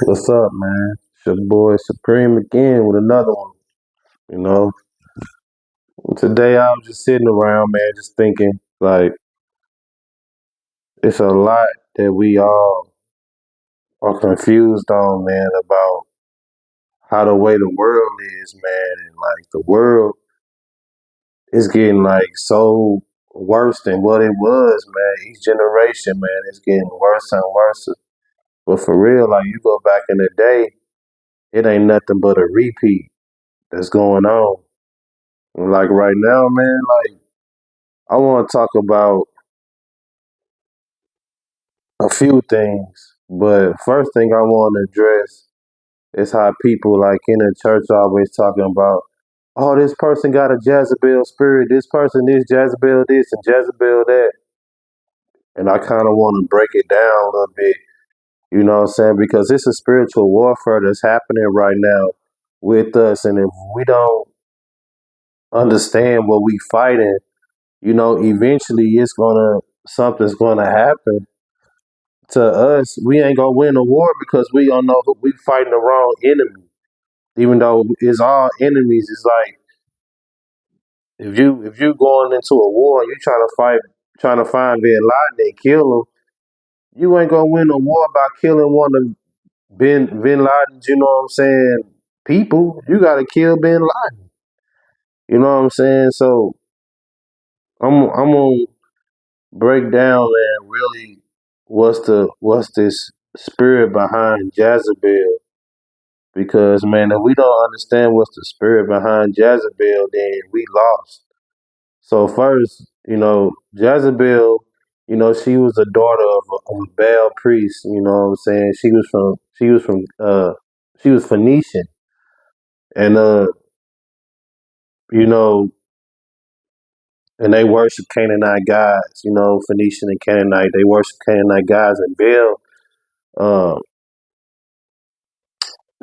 What's up, man? It's your boy Supreme again with another one. You know, today I was just sitting around, man, just thinking like it's a lot that we all are confused on, man, about how the way the world is, man, and like the world is getting like so worse than what it was, man. Each generation, man, is getting worse and worse. But for real, like you go back in the day, it ain't nothing but a repeat that's going on. And like right now, man, like I want to talk about a few things, but first thing I want to address is how people like in the church always talking about, oh, this person got a Jezebel spirit, this person is Jezebel this and Jezebel that, and I kind of want to break it down a little bit, you know what I'm saying? Because it's a spiritual warfare that's happening right now with us, and if we don't understand what we fighting, eventually something's gonna happen to us. We ain't gonna win the war because we don't know we fighting the wrong enemy. Even though it's all enemies, it's like if you going into a war and you trying to find Bin Laden and kill him, you ain't gonna win a war by killing one of Bin Laden's. You know what I'm saying? People, you gotta kill Bin Laden. You know what I'm saying? So I'm gonna break down and really what's this spirit behind Jezebel. Because man, if we don't understand what's the spirit behind Jezebel, then we lost. So first, Jezebel, she was a daughter of a Baal priest. You know what I'm saying? She was Phoenician, and you know, and they worship Canaanite gods. Phoenician and Canaanite, they worship Canaanite gods, and Baal. Uh,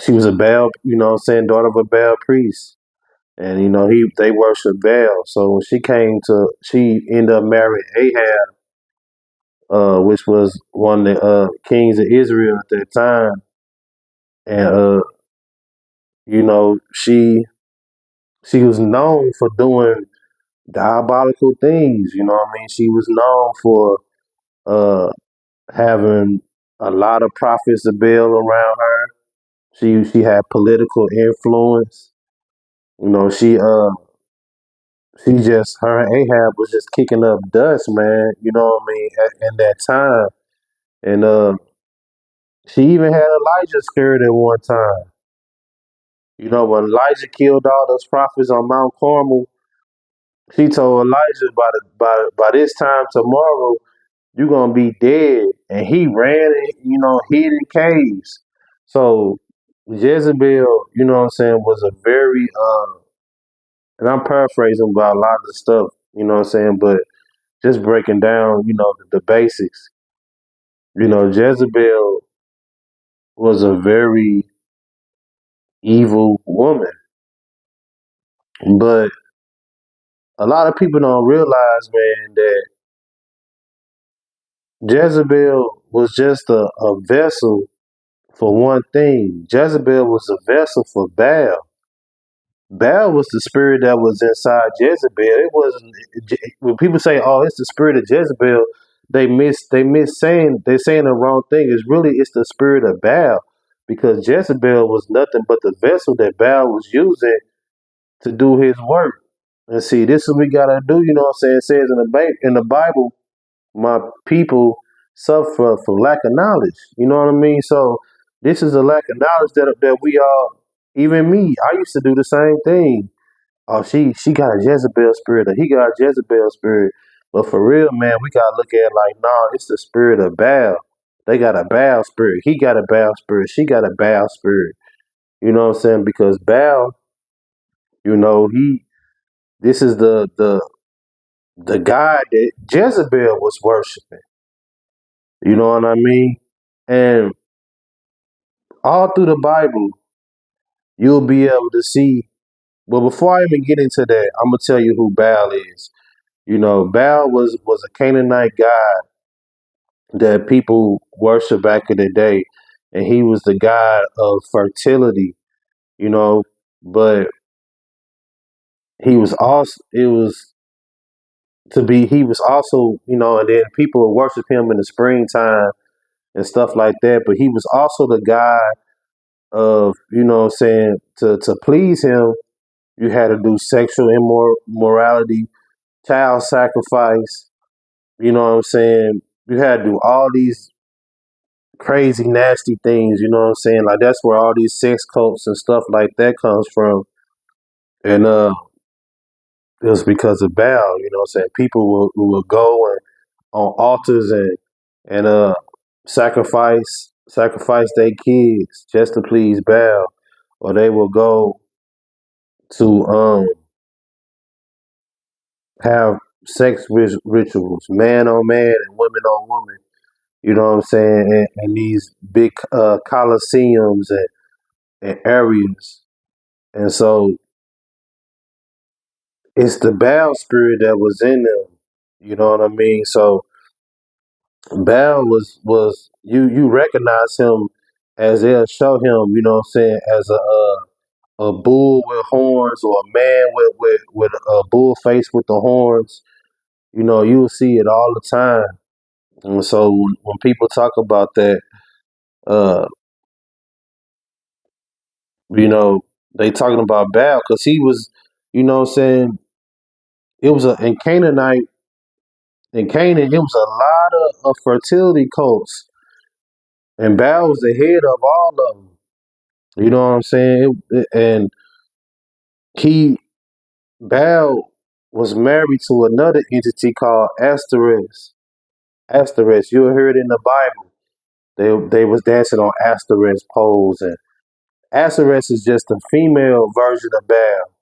she was a Baal, daughter of a Baal priest. And they worship Baal. So when she ended up marrying Ahab, which was one of the kings of Israel at that time. And she was known for doing diabolical things. You know what I mean? She was known for uh, having a lot of prophets of Baal around her. She had political influence. You know, she just her and Ahab was just kicking up dust, man. You know what I mean? In that time, and she even had Elijah scared at one time. When Elijah killed all those prophets on Mount Carmel, she told Elijah by this time tomorrow you're gonna be dead, and he ran and hid in caves. So Jezebel, you know what I'm saying, was a very and I'm paraphrasing about a lot of the stuff, you know what I'm saying, but just breaking down, the basics. Jezebel was a very evil woman, but a lot of people don't realize, man, that Jezebel was just a vessel for one thing. Jezebel was a vessel for Baal. Baal was the spirit that was inside Jezebel. It wasn't when people say, "Oh, it's the spirit of Jezebel." They miss saying they're saying the wrong thing. It's the spirit of Baal, because Jezebel was nothing but the vessel that Baal was using to do his work. And see, this is what we gotta do. You know what I'm saying? It says in the Bible, my people suffer for lack of knowledge. You know what I mean? So this is a lack of knowledge that we all, even me, I used to do the same thing. Oh, she got a Jezebel spirit, or he got a Jezebel spirit. But for real, man, we gotta look at it like, no, it's the spirit of Baal. They got a Baal spirit. He got a Baal spirit. She got a Baal spirit. You know what I'm saying? Because Baal, he this is the God that Jezebel was worshiping. You know what I mean? And all through the Bible, you'll be able to see. But before I even get into that, I'm gonna tell you who Baal is. Baal was a Canaanite god, that people worship back in the day, and he was the god of fertility, you know. But he was also it was to be he was also, and then people would worship him in the springtime and stuff like that. But he was also the god of, what I'm saying, to please him, you had to do sexual immorality, child sacrifice. You know what I'm saying? You had to do all these crazy, nasty things. You know what I'm saying? Like that's where all these sex cults and stuff like that comes from. And it was because of Baal. You know what I'm saying? People will go and on altars and sacrifice their kids just to please Baal, or they will go to have rituals, man on man and woman on woman. You know what I'm saying? And these big coliseums and areas. And so it's the Baal spirit that was in them. You know what I mean? So Baal was you recognize him as they'll show him, you know what I'm saying, as a bull with horns, or a man with a bull face with the horns. You'll see it all the time. And so when people talk about that, uh, you know, they talking about Baal because he was, what I'm saying, it was in Canaan, it was a lot of fertility cults, and Baal was the head of all of them. You know what I'm saying? And he Baal was married to another entity called Asterisk. Asterisk, you'll hear it in the Bible. They was dancing on Asterisk poles, and Asterisk is just a female version of Baal.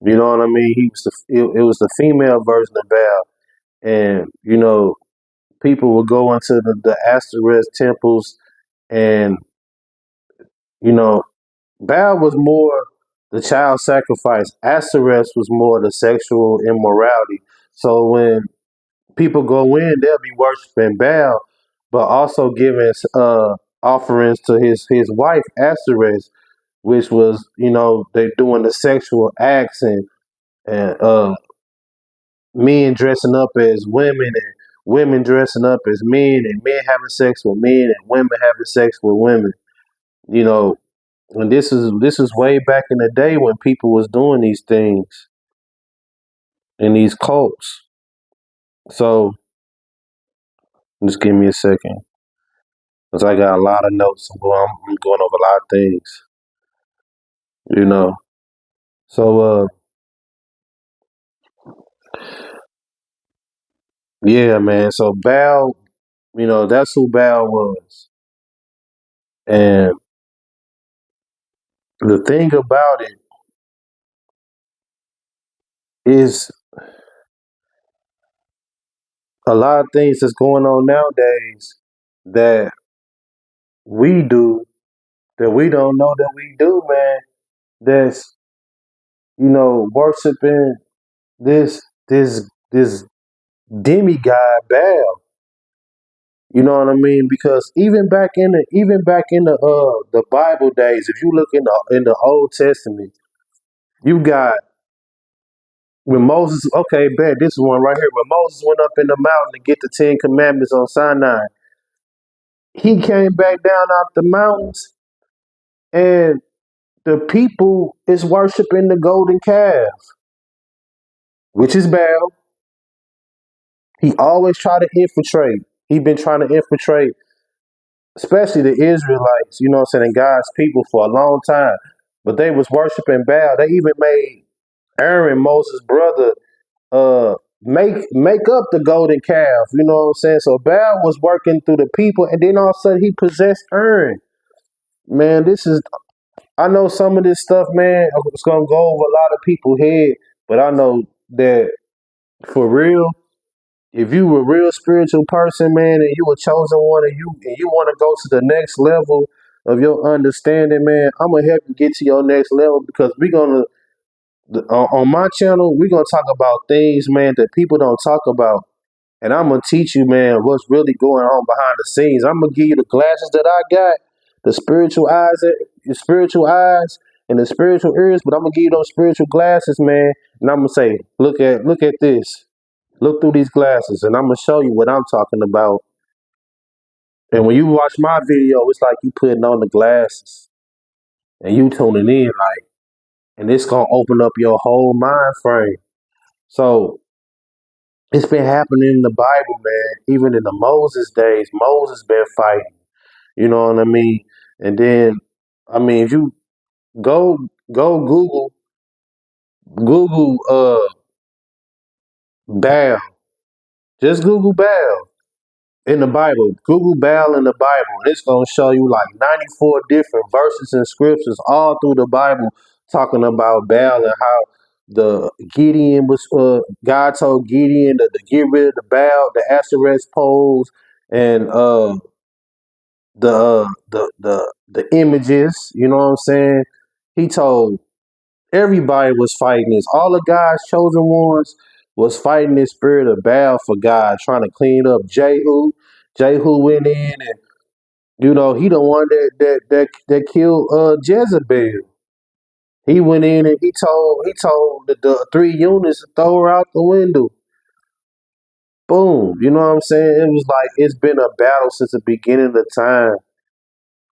You know what I mean? It was the female version of Baal, and people would go into the Asterisk temples, and you know Baal was more the child sacrifice. Asterisk was more the sexual immorality. So when people go in, they'll be worshiping Baal, but also giving offerings to his wife Asterisk, which was, they doing the sexual acts, and men dressing up as women, and women dressing up as men, and men having sex with men, and women having sex with women. You know, and this is way back in the day when people was doing these things in these cults. So just give me a second, cause I got a lot of notes. I'm going over a lot of things. You know, so yeah, man. So Baal, that's who Baal was, and the thing about it is a lot of things that's going on nowadays that we do that we don't know that we do, man. That's worshiping this demigod Baal. You know what I mean? Because even back in the Bible days, if you look in the Old Testament, you got when Moses. Okay, bet this is one right here. When Moses went up in the mountain to get the 10 Commandments on Sinai, he came back down out the mountains, and the people is worshiping the golden calf, which is Baal. He always try to infiltrate. He been trying to infiltrate, especially the Israelites, you know what I'm saying, and God's people for a long time. But they was worshiping Baal. They even made Aaron, Moses' brother, make up the golden calf. You know what I'm saying? So Baal was working through the people, and then all of a sudden he possessed Aaron. Man, this is I know some of this stuff, man. It's gonna go over a lot of people's head, but I know that for real, if you a real spiritual person, man, and you a chosen one, and you want to go to the next level of your understanding, man, I'm gonna help you get to your next level because we're gonna on my channel we're gonna talk about things, man, that people don't talk about. And I'm gonna teach you, man, what's really going on behind the scenes. I'm gonna give you the glasses that I got, the spiritual eyes, and the spiritual ears. But I'm gonna give you those spiritual glasses, man. And I'm gonna say, look at this. Look through these glasses, and I'm gonna show you what I'm talking about. And when you watch my video, it's like you putting on the glasses and you tuning in, like, and it's gonna open up your whole mind frame. So it's been happening in the Bible, man. Even in the Moses days, Moses been fighting. You know what I mean? And then, I mean, if you go Google Baal, just Google Baal in the Bible. Google Baal in the Bible, and it's gonna show you like 94 different verses and scriptures all through the Bible talking about Baal and how the Gideon was God told Gideon to get rid of the Baal, the Ashereth poles, and the images. You know what I'm saying? He told everybody was fighting this. All the God's chosen ones was fighting this spirit of Baal for God, trying to clean up Jehu went in, and he the one that killed Jezebel. He went in and he told the three units to throw her out the window. Boom. You know what I'm saying? It was like it's been a battle since the beginning of time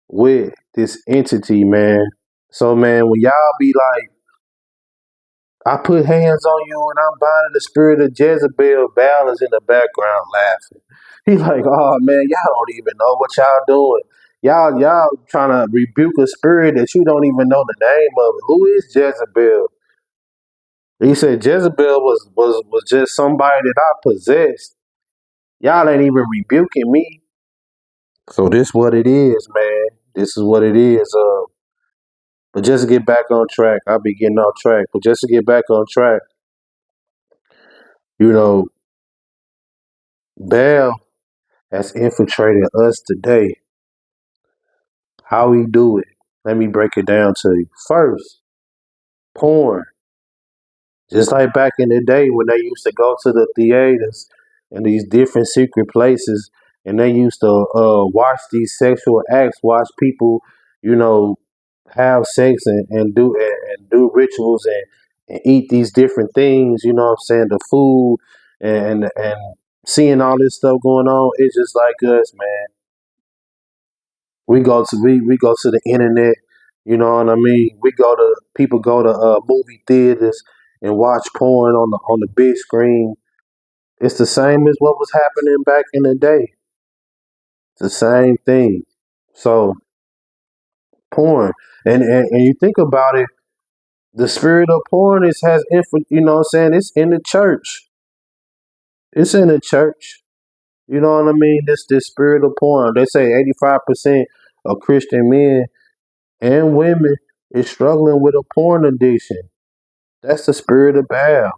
with this entity, man. So man, when y'all be like, I put hands on you and I'm binding the spirit of Jezebel, Baal is in the background laughing. He's like, oh man, y'all don't even know what y'all doing. Y'all trying to rebuke a spirit that you don't even know the name of. Who is Jezebel? He said Jezebel was just somebody that I possessed. Y'all ain't even rebuking me. So this what it is, man. This is what it is. But just to get back on track, I'll be getting off track. But just to get back on track, you know, Baal has infiltrated us today. How we do it? Let me break it down to you. First, porn. Just like back in the day when they used to go to the theaters and these different secret places, and they used to watch these sexual acts, watch people, you know, have sex and do rituals and eat these different things. You know what I'm saying? The food and seeing all this stuff going on. It's just like us, man. We go to the internet, you know what I mean? People go to movie theaters and watch porn on the big screen. It's the same as what was happening back in the day. It's the same thing. So porn, and you think about it, the spirit of porn you know what I'm saying? It's in the church. It's in the church. You know what I mean? This spirit of porn. They say 85% of Christian men and women is struggling with a porn addiction. That's the spirit of Baal.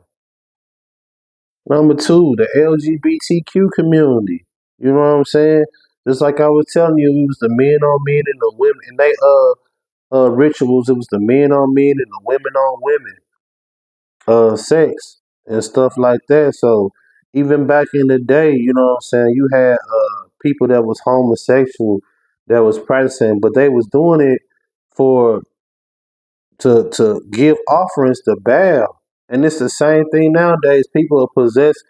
Number two, the LGBTQ community. You know what I'm saying? Just like I was telling you, it was the men on men and the women, and they rituals. It was the men on men and the women on women sex and stuff like that. So even back in the day, you know what I'm saying, you had people that was homosexual that was practicing, but they was doing it for to give offerings to Baal. And it's the same thing nowadays. People are possessed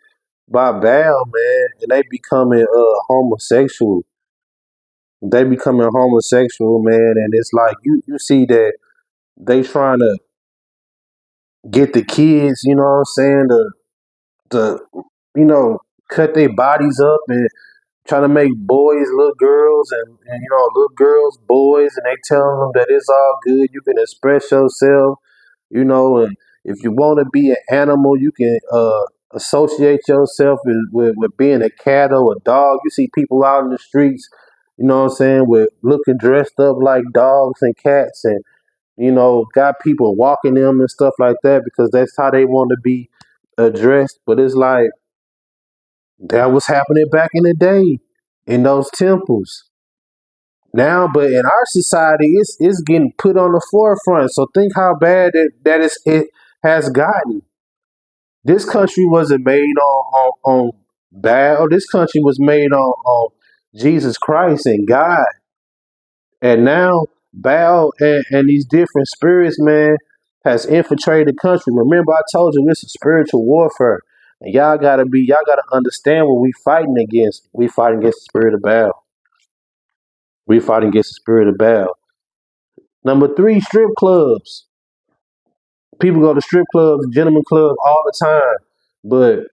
by Baal, man, and they becoming homosexual. They becoming homosexual, man, and it's like you see that they trying to get the kids, you know what I'm saying, to you know, cut their bodies up and trying to make boys little girls and little girls boys, and they telling them that it's all good, you can express yourself, and if you want to be an animal, you can associate yourself with being a cat or a dog. You see people out in the streets, you know what I'm saying, with looking dressed up like dogs and cats, and got people walking them and stuff like that because that's how they want to be addressed. But it's like that was happening back in the day in those temples. Now, but in our society, it's getting put on the forefront. So think how bad it has gotten. This country wasn't made on Baal, this country was made on Jesus Christ and God. And now Baal and these different spirits, man, has infiltrated the country. Remember, I told you this is spiritual warfare. And y'all gotta understand what we fighting against. We fighting against the spirit of Baal. We fighting against the spirit of Baal. Number three, strip clubs. People go to strip clubs, gentlemen clubs all the time. But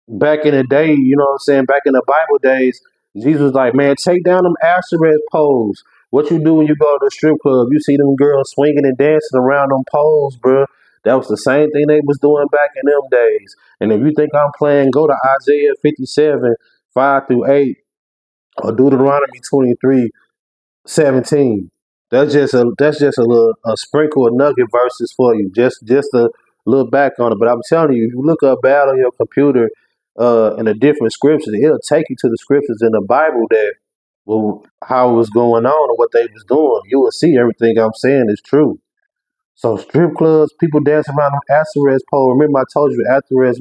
back in the day, you know what I'm saying, back in the Bible days, Jesus was like, man, take down them asterisk poles. What you do when you go to the strip club, you see them girls swinging and dancing around them poles, bro. That was the same thing they was doing back in them days. And if you think I'm playing, go to Isaiah 57, 5 through 8, or Deuteronomy 23:17. That's just a little a sprinkle of nugget verses for you. Just a little back on it. But I'm telling you, if you look up bad on your computer in the different scriptures, it'll take you to the scriptures in the Bible that well how it was going on and what they was doing. You will see everything I'm saying is true. So strip clubs, people dancing around on Asherah's pole. Remember I told you Asherah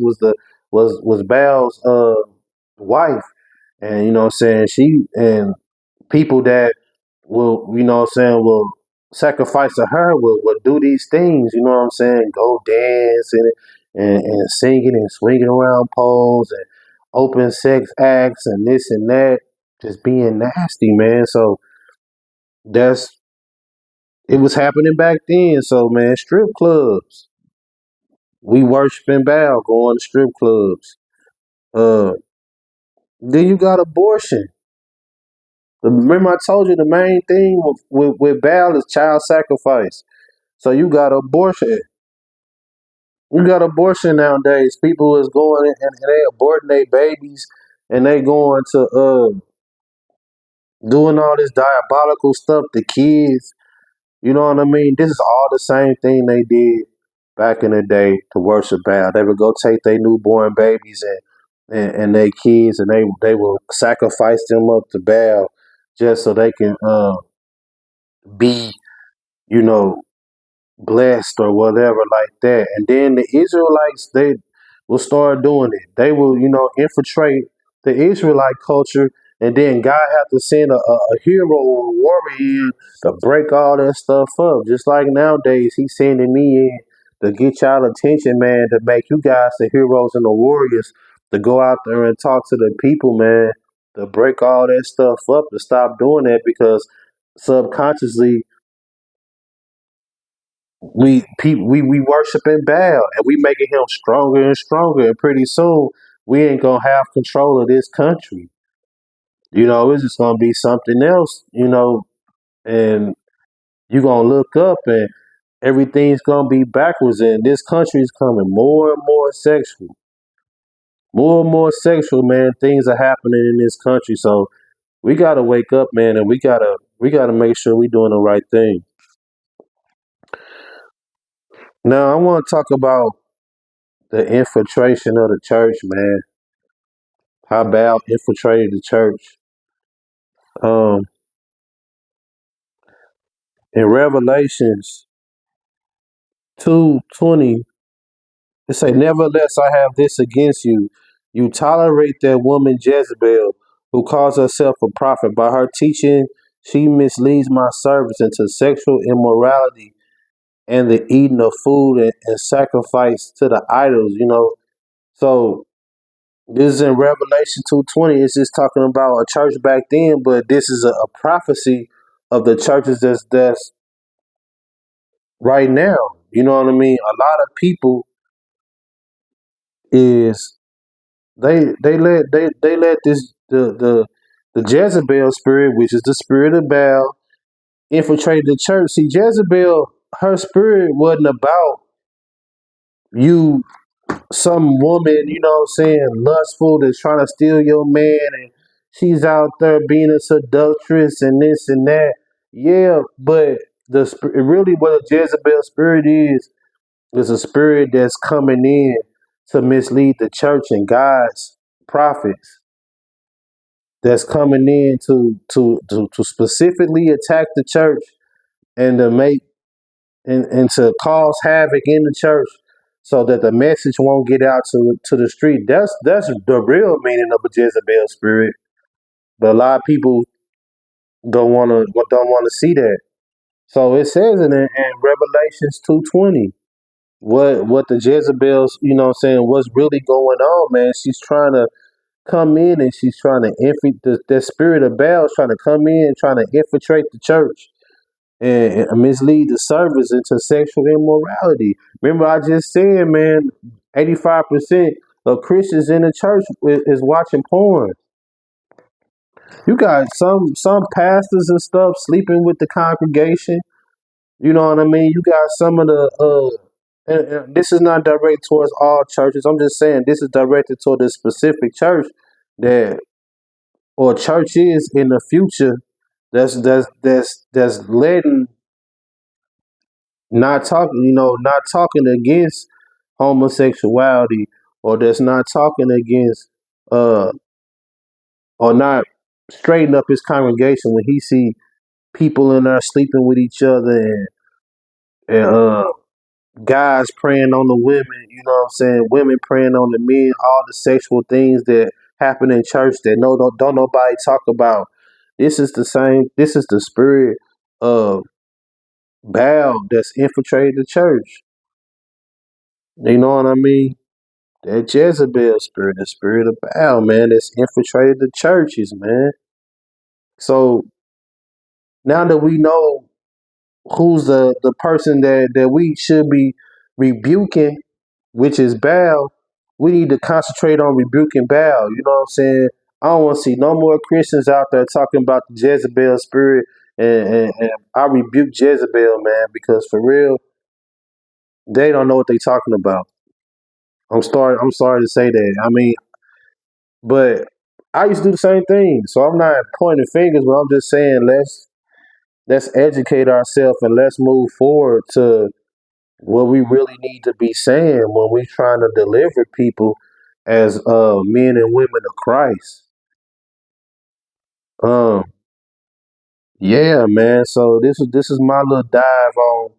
was Baal's wife. And you know what I'm saying, she and people that will, you know what I'm saying, will sacrifice to her, will do these things, you know what I'm saying, go dance and singing and swinging around poles and open sex acts and this and that, just being nasty, man. So that's it was happening back then. So man, strip clubs. We worshiping Baal, going to strip clubs. Uh then you got abortion. Remember I told you the main thing with Baal is child sacrifice. So you got abortion. You got abortion nowadays. People is going and they aborting their babies and they going to doing all this diabolical stuff to kids. You know what I mean? This is all the same thing they did back in the day to worship Baal. They would go take their newborn babies and their kids and they will sacrifice them up to Baal just so they can be, you know, blessed or whatever like that. And then the Israelites, they will start doing it. They will, you know, infiltrate the Israelite culture, and then God have to send a hero or a warrior in to break all that stuff up. Just like nowadays, He's sending me in to get y'all attention, man, to make you guys the heroes and the warriors to go out there and talk to the people, man, to break all that stuff up, to stop doing that because subconsciously we worshiping Baal and we making him stronger and stronger, and pretty soon we ain't gonna have control of this country. You know, it's just gonna be something else, you know, and you gonna look up and everything's gonna be backwards, and this country is coming more and more sexual. More and more sexual, man. Things are happening in this country. So we gotta wake up, man, and we gotta make sure we doing the right thing. Now I wanna talk about the infiltration of the church, man. How Baal infiltrated the church. Um, in Revelations 2:20, it say, "Nevertheless, I have this against you: you tolerate that woman Jezebel, who calls herself a prophet. By her teaching, she misleads my servants into sexual immorality and the eating of food and sacrifice to the idols." You know, so this is in Revelation 2:20. It's just talking about a church back then, but this is a prophecy of the churches that's right now. You know what I mean? A lot of people is they let this the Jezebel spirit, which is the spirit of Baal, infiltrate the church. See, Jezebel, her spirit wasn't about you, some woman, you know what I'm saying, lustful that's trying to steal your man, and she's out there being a seductress and this and that. Yeah, but really what a Jezebel spirit is a spirit that's coming in to mislead the church and God's prophets. That's coming in to specifically attack the church and to make and to cause havoc in the church so that the message won't get out to the street. That's the real meaning of a Jezebel spirit. But a lot of people don't want to see that. So it says in Revelations 2:20 what the Jezebels, what's really going on, man. She's trying to come in and she's trying to the spirit of Baal is trying to come in, trying to infiltrate the church and mislead the servants into sexual immorality. Remember, I just said, man, 85% of Christians in the church is watching porn. You got some pastors and stuff sleeping with the congregation. You know what I mean? You got some of the and this is not directed towards all churches. I'm just saying this is directed toward a specific church that or churches in the future that's letting not talking against homosexuality, or that's not talking against uh or not straighten up his congregation when he see people in there sleeping with each other and guys preying on the women, you know what I'm saying, women preying on the men, all the sexual things that happen in church that don't nobody talk about. This is the spirit of Baal that's infiltrated the church. You know what I mean? That Jezebel spirit, the spirit of Baal, man, that's infiltrated the churches, man. So now that we know who's the person that we should be rebuking, which is Baal, we need to concentrate on rebuking Baal. You know what I'm saying? I don't want to see no more Christians out there talking about the Jezebel spirit, and I rebuke Jezebel, man, because for real, they don't know what they're talking about. I'm sorry to say that. I mean, but I used to do the same thing. So I'm not pointing fingers, but I'm just saying let's educate ourselves and let's move forward to what we really need to be saying when we're trying to deliver people as men and women of Christ. Um, yeah, man. So this is my little dive on,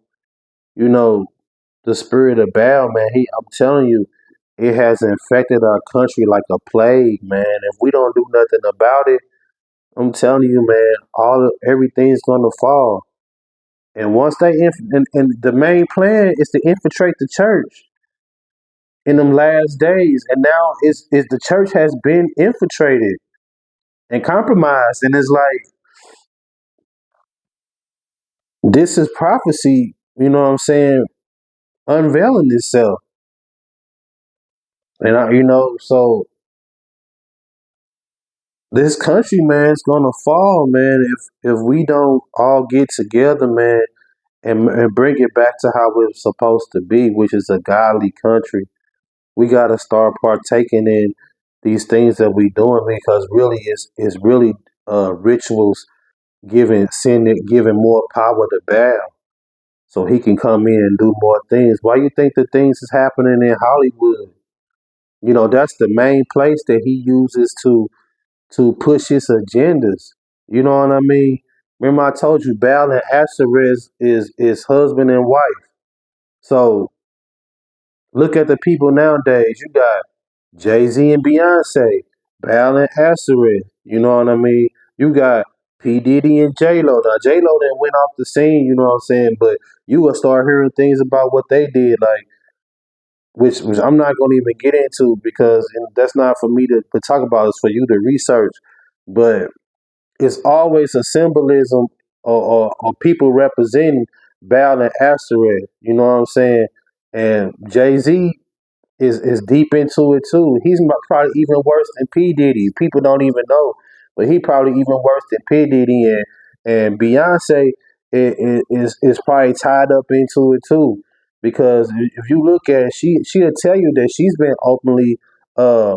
you know, the spirit of Baal, man. I'm telling you, it has infected our country like a plague, man. If we don't do nothing about it, I'm telling you, man, everything's gonna fall. And once and the main plan is to infiltrate the church in them last days. And now is the church has been infiltrated and compromised. And it's like this is prophecy, you know what I'm saying, unveiling itself. And so this country, man, is gonna fall, man, if we don't all get together, man, and bring it back to how it's supposed to be, which is a godly country. We got to start partaking in these things that we doing, because really it's really rituals giving more power to Baal so he can come in and do more things. Why you think the things is happening in Hollywood? That's the main place that he uses to push his agendas. You know what I mean? Remember I told you Baal and Asherah is husband and wife. So look at the people nowadays. You got Jay-Z and Beyonce, Baal and Asherah. You know what I mean? You got P. Diddy and J-Lo. Now, J-Lo then went off the scene, you know what I'm saying? But you will start hearing things about what they did, like, which I'm not going to even get into because that's not for me to talk about. It's for you to research. But it's always a symbolism or people representing Baal and Asherah. You know what I'm saying? And Jay-Z is deep into it too. He's probably even worse than P Diddy. People don't even know, but he probably even worse than P Diddy, and Beyonce is probably tied up into it too. Because if you look at it, she'll tell you that she's been openly uh,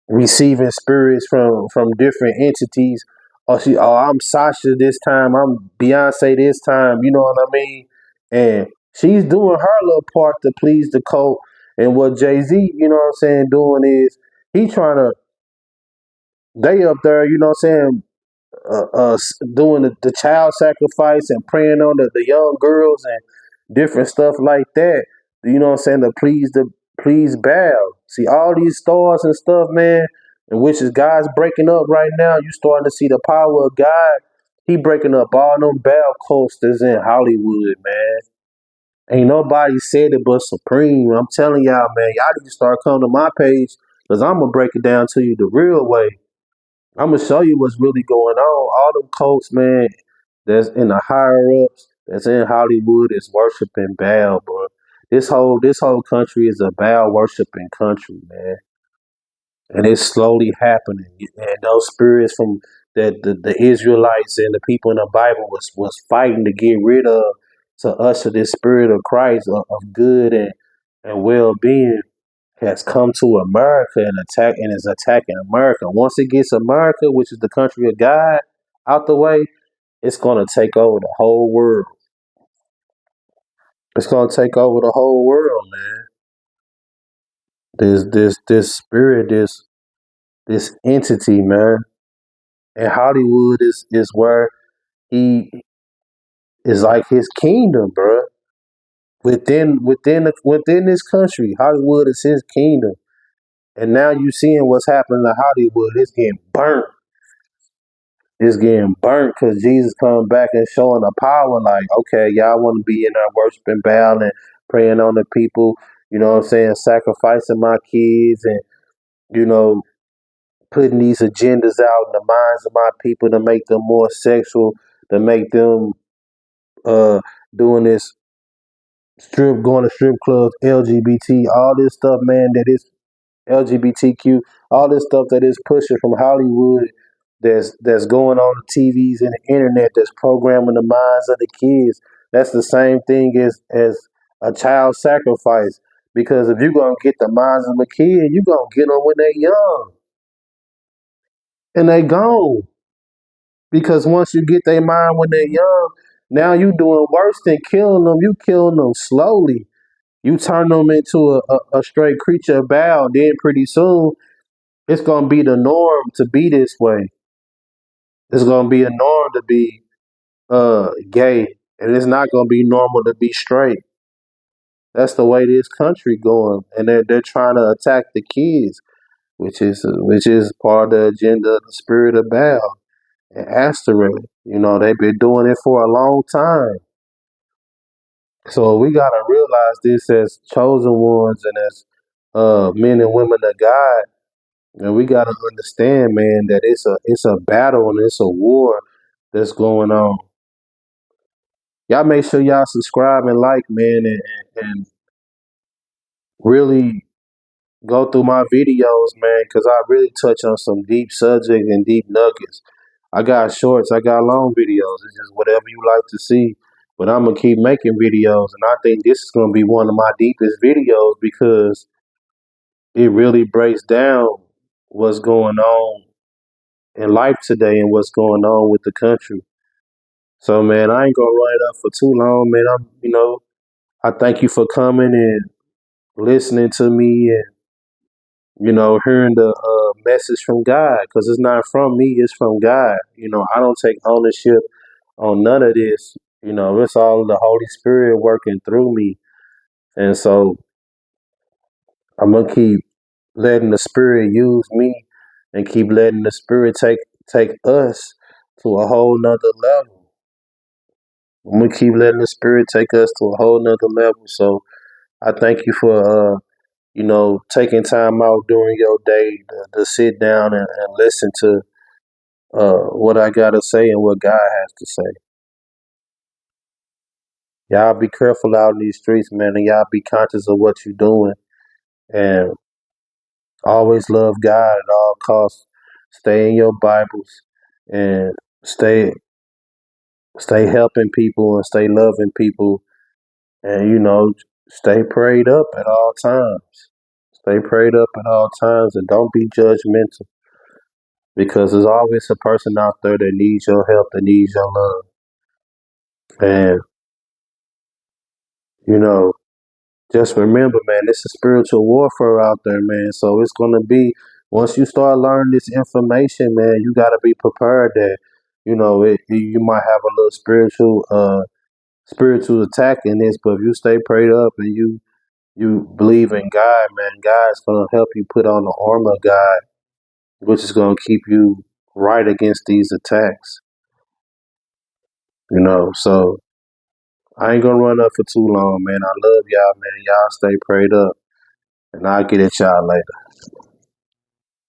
receiving spirits from different entities. I'm Sasha this time, I'm Beyonce this time, you know what I mean? And she's doing her little part to please the cult. And what Jay-Z, you know what I'm saying, doing is he trying to they up there, you know what I'm saying, doing the child sacrifice and praying on the young girls and different stuff like that. you know what I'm saying, to please Baal. See all these stars and stuff, man, and which is God's breaking up right now. You starting to see the power of God. He breaking up all them Baal cults that's in Hollywood, man. Ain't nobody said it but Supreme. I'm telling y'all, man, y'all need to start coming to my page because I'm gonna break it down to you the real way. I'm gonna show you what's really going on. All them cults, man, that's in the higher ups, that's in Hollywood, is worshiping Baal, bro. This whole country is a Baal worshiping country, man, and it's slowly happening. And those spirits from that the Israelites and the people in the Bible was fighting to get rid of, to usher this spirit of Christ of good and well being, has come to America and is attacking America. Once it gets America, which is the country of God, out the way, it's gonna take over the whole world. It's gonna take over the whole world, man. This spirit, this entity, man. And Hollywood is where he is like his kingdom, bro. Within this country, Hollywood is his kingdom. And now you seeing what's happening to Hollywood. It's getting burnt. It's getting burnt because Jesus coming back and showing the power. Like, okay, y'all want to be in there worshiping Baal and praying on the people. You know what I'm saying? Sacrificing my kids and you know putting these agendas out in the minds of my people to make them more sexual, to make them uh doing this going to strip clubs, LGBT, all this stuff, man. That is LGBTQ, all this stuff that is pushing from Hollywood, that's going on the TVs and the internet, that's programming the minds of the kids. That's the same thing as a child sacrifice. Because if you're gonna get the minds of a kid, you're gonna get them when they're young, and they gone. Because once you get their mind when they're young, now you doing worse than killing them. You killing them slowly. You turn them into a straight creature of Baal. Then pretty soon it's gonna be the norm to be this way. It's gonna be a norm to be gay, and it's not gonna be normal to be straight. That's the way this country going, and they're trying to attack the kids, which is part of the agenda of the spirit of Baal and astray. You know they've been doing it for a long time, so we gotta realize this as chosen ones and as men and women of God. And we gotta understand, man, that it's a battle and it's a war that's going on. Y'all make sure y'all subscribe and like, man, and really go through my videos, man, because I really touch on some deep subject and deep nuggets. I got shorts, I got long videos. It's just whatever you like to see. But I'm gonna keep making videos, and I think this is gonna be one of my deepest videos because it really breaks down what's going on in life today and what's going on with the country. So man, I ain't gonna run it up for too long, man. I thank you for coming and listening to me and hearing the message from God because it's not from me, it's from God. I don't take ownership on none of this. It's all the Holy Spirit working through me, and so I'm gonna keep letting the Spirit use me and keep letting the Spirit take us to a whole nother level. I'm gonna keep letting the Spirit take us to a whole nother level. So I thank you for taking time out during your day to sit down and listen to what I gotta say and what God has to say. Y'all be careful out in these streets, man, and y'all be conscious of what you're doing and always love God at all costs. Stay in your Bibles and stay stay helping people and stay loving people and stay prayed up at all times. Stay prayed up at all times and don't be judgmental because there's always a person out there that needs your help, that needs your love. And, you know, just remember, man, this is spiritual warfare out there, man. So it's going to be, once you start learning this information, man, you got to be prepared that, you might have a little spiritual attack in this, but if you stay prayed up and you you believe in God, man, God's gonna help you put on the armor of God, which is gonna keep you right against these attacks. So I ain't gonna run up for too long, man. I love y'all, man. Y'all stay prayed up, and I'll get at y'all later.